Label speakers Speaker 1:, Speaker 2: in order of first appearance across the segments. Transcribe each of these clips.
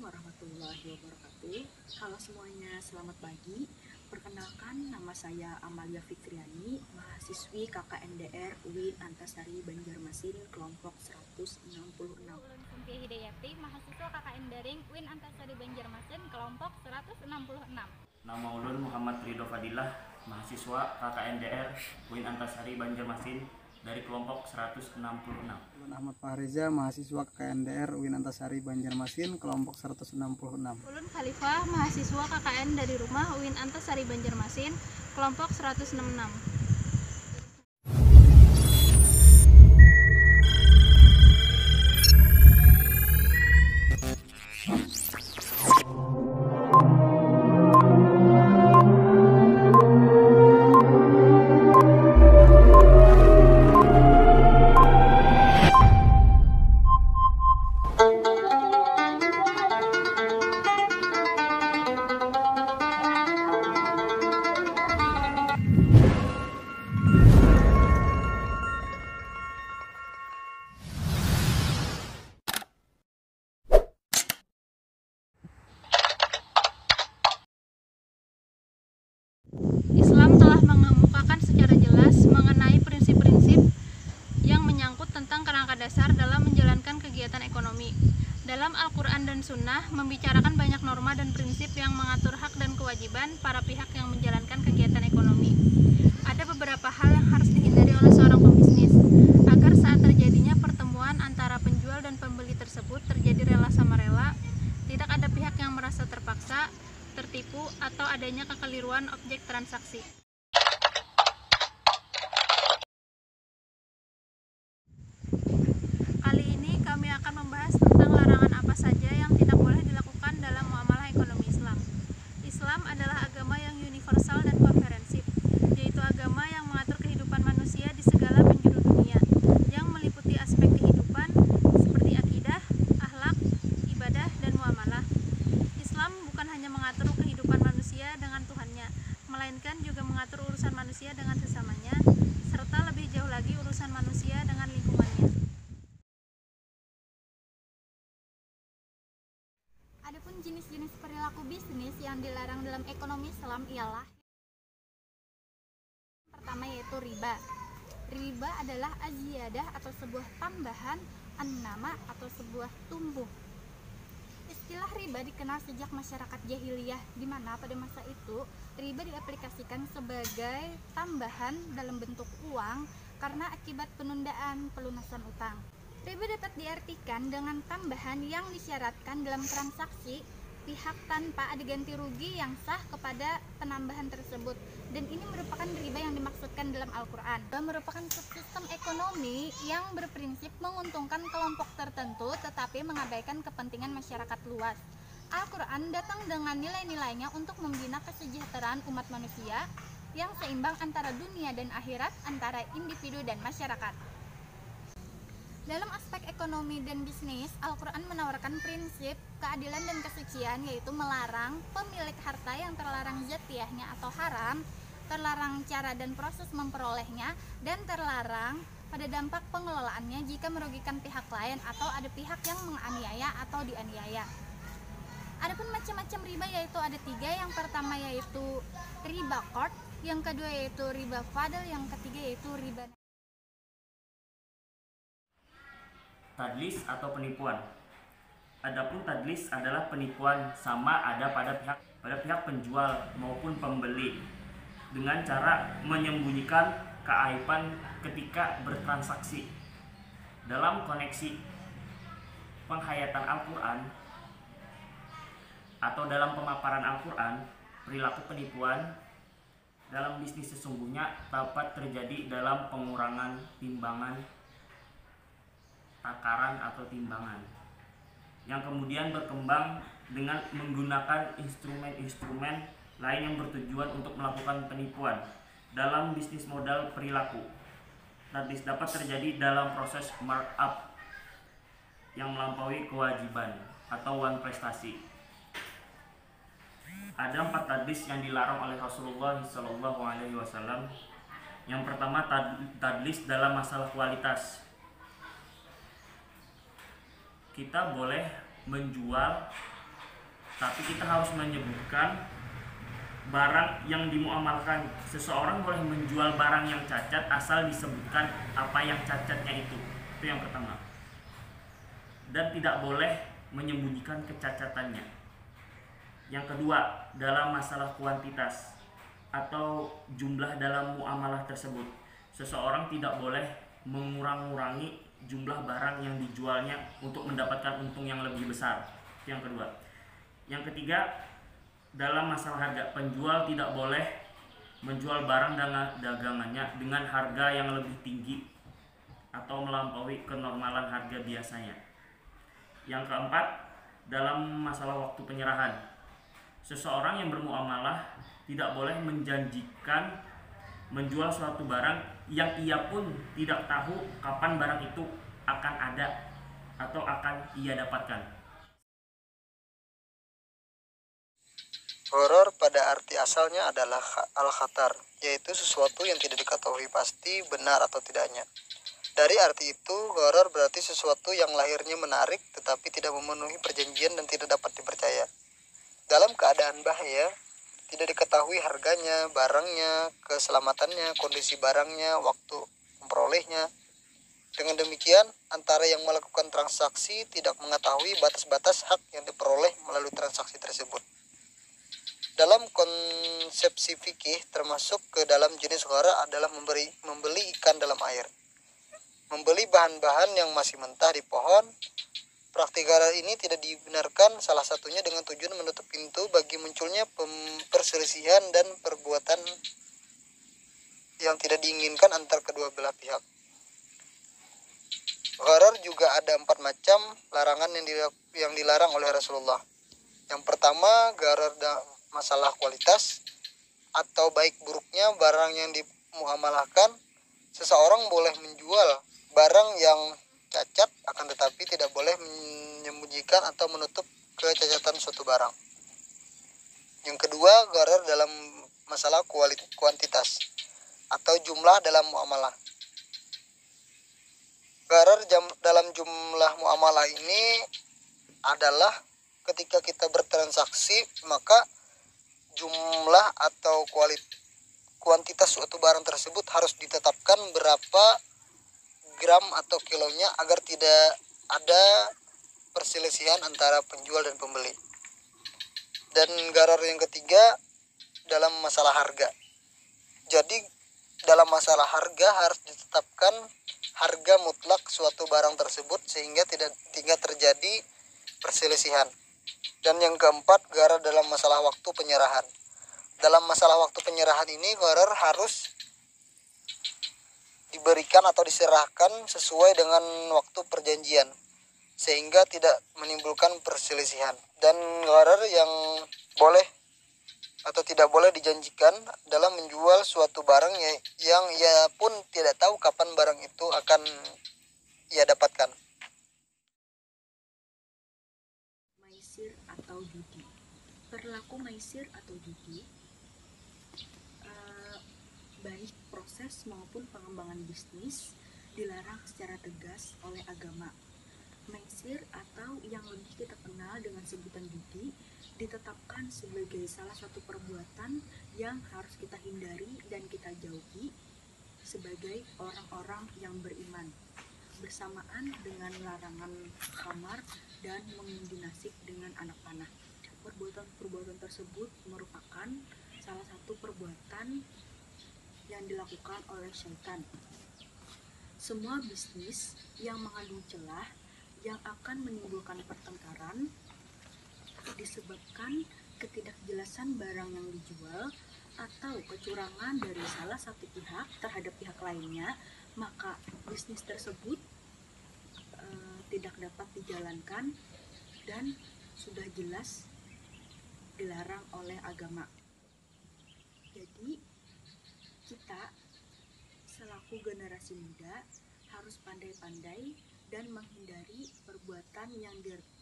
Speaker 1: warahmatullahi wabarakatuh. Halo semuanya, selamat pagi. Perkenalkan, nama saya Amalia Fitriani, mahasiswi KKNDR UIN Antasari Banjarmasin, kelompok 166.
Speaker 2: Sintia Hidayati, mahasiswa KKN Daring UIN Antasari Banjarmasin, kelompok 166.
Speaker 3: Nama ulun Muhammad Ridho Fadilah, mahasiswa KKNDR UIN Antasari Banjarmasin dari kelompok 166.
Speaker 4: Ulun Ahmad Fahriza, mahasiswa KKNDR UIN Antasari Banjarmasin, kelompok 166.
Speaker 2: Ulun Khalifah, mahasiswa KKN dari rumah UIN Antasari Banjarmasin, kelompok 166. Islam telah mengemukakan secara jelas mengenai prinsip-prinsip yang menyangkut tentang kerangka dasar dalam menjalankan kegiatan ekonomi. Dalam Al-Quran dan Sunnah membicarakan banyak norma dan prinsip yang mengatur hak dan kewajiban para pihak yang menjalankan kegiatan ekonomi. Ada beberapa hal yang harus dihindari oleh seorang pembisnis agar saat terjadinya pertemuan antara penjual dan pembeli tersebut terjadi rela sama rela, tidak ada pihak yang merasa terpaksa, tertipu, atau adanya kekeliruan objek transaksi. Kali ini kami akan membahas tentang larangan apa saja yang tidak boleh dilakukan dalam muamalah ekonomi Islam. Islam adalah agama yang universal dan komprehensif, yaitu agama yang mengatur kehidupan manusia di segala penjuru dunia, yang meliputi aspek kehidupan seperti akidah, akhlak, ibadah, dan muamalah. Islam bukan hanya mengatur kehidupan manusia dengan Tuhannya, melainkan juga mengatur urusan manusia dengan sesamanya, serta lebih jauh lagi urusan manusia dengan lingkungannya. Adapun jenis-jenis perilaku bisnis yang dilarang dalam ekonomi Islam ialah: pertama yaitu riba. Riba adalah aziyadah atau sebuah tambahan, an-nama atau sebuah tumbuh. Istilah riba dikenal sejak masyarakat jahiliyah, di mana pada masa itu riba diaplikasikan sebagai tambahan dalam bentuk uang karena akibat penundaan pelunasan utang. Riba dapat diartikan dengan tambahan yang disyaratkan dalam transaksi pihak tanpa ada ganti rugi yang sah kepada penambahan tersebut, dan ini merupakan riba yang dimaksudkan dalam Al-Quran. Riba merupakan sistem ekonomi yang berprinsip menguntungkan kelompok tertentu tetapi mengabaikan kepentingan masyarakat luas. Al-Quran datang dengan nilai-nilainya untuk membina kesejahteraan umat manusia yang seimbang antara dunia dan akhirat, antara individu dan masyarakat. Dalam aspek ekonomi dan bisnis, Al-Quran menawarkan prinsip keadilan dan kesucian, yaitu melarang pemilik harta yang terlarang zatiahnya atau haram, terlarang cara dan proses memperolehnya, dan terlarang pada dampak pengelolaannya jika merugikan pihak lain atau ada pihak yang menganiaya atau dianiaya. Adapun macam-macam riba yaitu ada 3. Yang pertama yaitu riba qard, yang kedua yaitu riba fadl, yang ketiga yaitu riba.
Speaker 3: Tadlis atau penipuan. Adapun tadlis adalah penipuan sama ada pada pihak penjual maupun pembeli dengan cara menyembunyikan keaiban ketika bertransaksi. Dalam koneksi penghayatan Al-Quran atau dalam pemaparan Al-Quran, perilaku penipuan dalam bisnis sesungguhnya dapat terjadi dalam pengurangan timbangan, takaran atau timbangan, yang kemudian berkembang dengan menggunakan instrumen-instrumen lain yang bertujuan untuk melakukan penipuan dalam bisnis modal perilaku. Tadlis dapat terjadi dalam proses markup yang melampaui kewajiban atau wan prestasi. Ada 4 tadlis yang dilarang oleh Rasulullah SAW. Yang pertama, tadlis dalam masalah kualitas. Kita boleh menjual tapi kita harus menyebutkan barang yang dimuamalkan. Seseorang boleh menjual barang yang cacat asal disebutkan apa yang cacatnya itu yang pertama. Dan tidak boleh menyembunyikan kecacatannya. Yang kedua, dalam masalah kuantitas atau jumlah dalam muamalah tersebut, seseorang tidak boleh mengurang-urangi jumlah barang yang dijualnya untuk mendapatkan untung yang lebih besar. Itu yang kedua. Yang ketiga, dalam masalah harga, penjual tidak boleh menjual barang dagangannya dengan harga yang lebih tinggi atau melampaui kenormalan harga biasanya. Yang keempat, dalam masalah waktu penyerahan, seseorang yang bermuamalah tidak boleh menjanjikan menjual suatu barang yang ia pun tidak tahu kapan barang itu akan ada atau akan ia dapatkan.
Speaker 4: Gharar pada arti asalnya adalah al-khatar, yaitu sesuatu yang tidak diketahui pasti benar atau tidaknya. Dari arti itu, gharar berarti sesuatu yang lahirnya menarik tetapi tidak memenuhi perjanjian dan tidak dapat dipercaya. Dalam keadaan bahaya, tidak diketahui harganya, barangnya, keselamatannya, kondisi barangnya, waktu memperolehnya. Dengan demikian, antara yang melakukan transaksi tidak mengetahui batas-batas hak yang diperoleh melalui transaksi tersebut. Dalam konsepsi fikih, termasuk ke dalam jenis gharar adalah membeli ikan dalam air, membeli bahan-bahan yang masih mentah di pohon. Praktik gharar ini tidak dibenarkan, salah satunya dengan tujuan menutup pintu bagi munculnya perselisihan dan perbuatan yang tidak diinginkan antar kedua belah pihak. Gharar juga ada 4 macam larangan yang dilarang oleh Rasulullah. Yang pertama, gharar masalah kualitas atau baik buruknya barang yang dimuamalahkan. Seseorang boleh menjual barang yang cacat, akan tetapi tidak boleh menyembunyikan atau menutup kecacatan suatu barang. Yang kedua, gharar dalam masalah kuantitas atau jumlah dalam muamalah. Gharar dalam jumlah muamalah ini adalah ketika kita bertransaksi, maka jumlah atau kuantitas suatu barang tersebut harus ditetapkan berapa gram atau kilonya agar tidak ada perselisihan antara penjual dan pembeli. Dan gharar yang ketiga dalam masalah harga. Jadi dalam masalah harga harus ditetapkan harga mutlak suatu barang tersebut sehingga tidak terjadi perselisihan. Dan yang keempat, gharar dalam masalah waktu penyerahan. Dalam masalah waktu penyerahan ini, gharar harus diberikan atau diserahkan sesuai dengan waktu perjanjian sehingga tidak menimbulkan perselisihan. Dan gharar yang boleh atau tidak boleh dijanjikan dalam menjual suatu barang yang ia pun tidak tahu kapan barang itu akan ia dapatkan.
Speaker 1: Maisir atau judi. Perilaku maisir atau judi, baik proses maupun pengembangan bisnis dilarang secara tegas oleh agama. Maisir atau yang lebih kita kenal dengan sebutan judi ditetapkan sebagai salah satu perbuatan yang harus kita hindari dan kita jauhi sebagai orang-orang yang beriman, bersamaan dengan larangan khamar dan mengundi nasib dengan anak panah. Perbuatan tersebut merupakan salah satu perbuatan yang dilakukan oleh syaitan. Semua bisnis yang mengandung celah yang akan menimbulkan pertengkaran disebabkan ketidakjelasan barang yang dijual atau kecurangan dari salah satu pihak terhadap pihak lainnya, maka bisnis tersebut tidak dapat dijalankan dan sudah jelas dilarang oleh agama. Jadi kita selaku generasi muda harus pandai-pandai dan menghindari perbuatan yang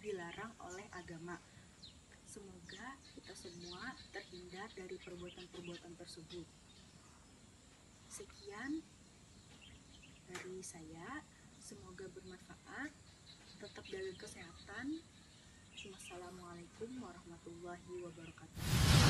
Speaker 1: dilarang oleh agama. Semoga kita semua terhindar dari perbuatan-perbuatan tersebut. Sekian dari saya, semoga bermanfaat. Tetap jaga kesehatan. Wassalamualaikum warahmatullahi wabarakatuh.